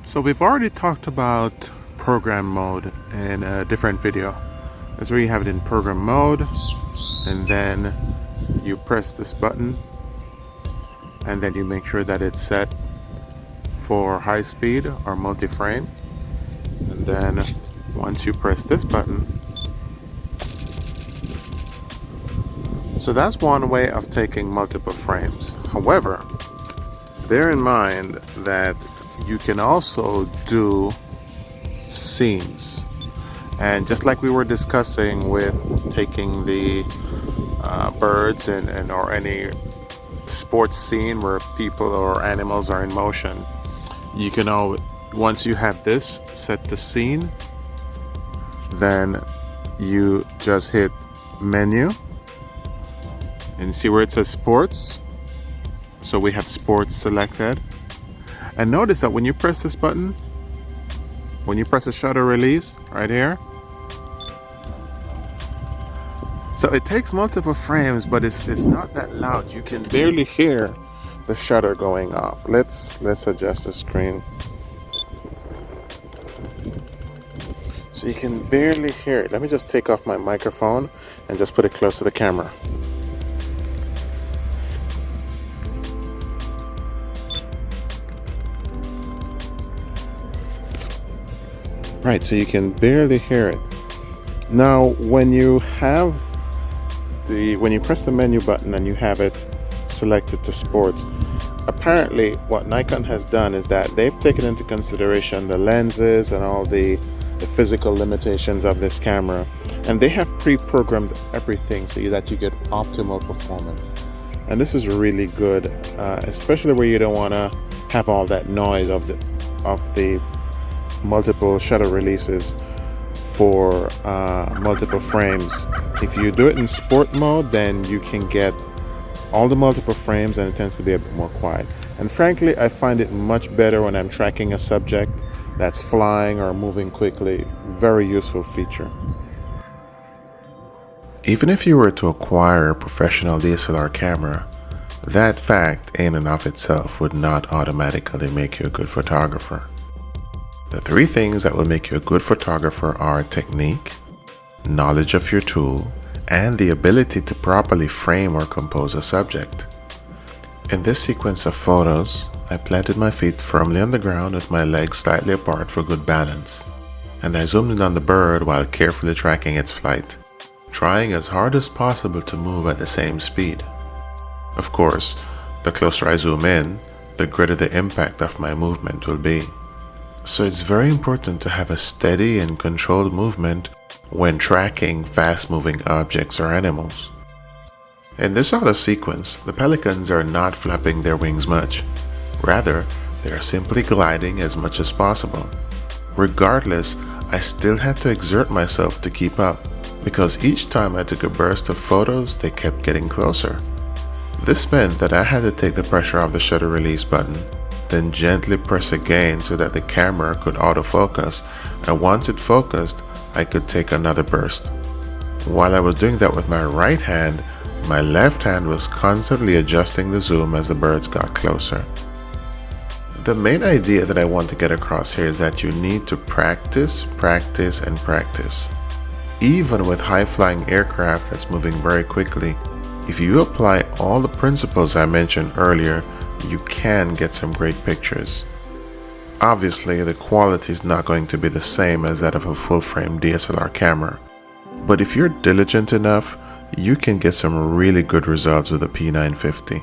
So we've already talked about program mode in a different video. That's where you have it in program mode, and then you press this button, and then you make sure that it's set for high speed or multi-frame. And then once you press this button, so that's one way of taking multiple frames. However, bear in mind that you can also do scenes, and just like we were discussing with taking the birds and or any sports scene where people or animals are in motion, you can always, once you have this set the scene, then you just hit menu and see where it says sports. So we have sports selected, and notice that when you press this button, when you press the shutter release right here, so it takes multiple frames, but it's not that loud. You can barely hear the shutter going off. Let's adjust the screen. So you can barely hear it. Let me just take off my microphone and just put it close to the camera. Right, so you can barely hear it. Now, when you press the menu button and you have it selected to sports, apparently what Nikon has done is that they've taken into consideration the lenses and all the physical limitations of this camera, and they have pre-programmed everything so that you get optimal performance. And this is really good, especially where you don't want to have all that noise of the multiple shutter releases for multiple frames. If you do it in sport mode, then you can get all the multiple frames, and it tends to be a bit more quiet. And frankly, I find it much better when I'm tracking a subject that's flying or moving quickly. Very useful feature. Even if you were to acquire a professional DSLR camera, that fact in and of itself would not automatically make you a good photographer. The three things that will make you a good photographer are technique, knowledge of your tool, and the ability to properly frame or compose a subject. In this sequence of photos, I planted my feet firmly on the ground with my legs slightly apart for good balance, and I zoomed in on the bird while carefully tracking its flight, trying as hard as possible to move at the same speed. Of course, the closer I zoom in, the greater the impact of my movement will be. So it's very important to have a steady and controlled movement when tracking fast-moving objects or animals. In this auto sequence, the pelicans are not flapping their wings much. Rather, they are simply gliding as much as possible. Regardless, I still had to exert myself to keep up, because each time I took a burst of photos, they kept getting closer. This meant that I had to take the pressure off the shutter release button, then gently press again so that the camera could autofocus, and once it focused, I could take another burst. While I was doing that with my right hand, my left hand was constantly adjusting the zoom as the birds got closer. The main idea that I want to get across here is that you need to practice, practice, and practice. Even with high-flying aircraft that's moving very quickly, if you apply all the principles I mentioned earlier, you can get some great pictures. Obviously, the quality is not going to be the same as that of a full-frame DSLR camera, but if you're diligent enough, you can get some really good results with a P950.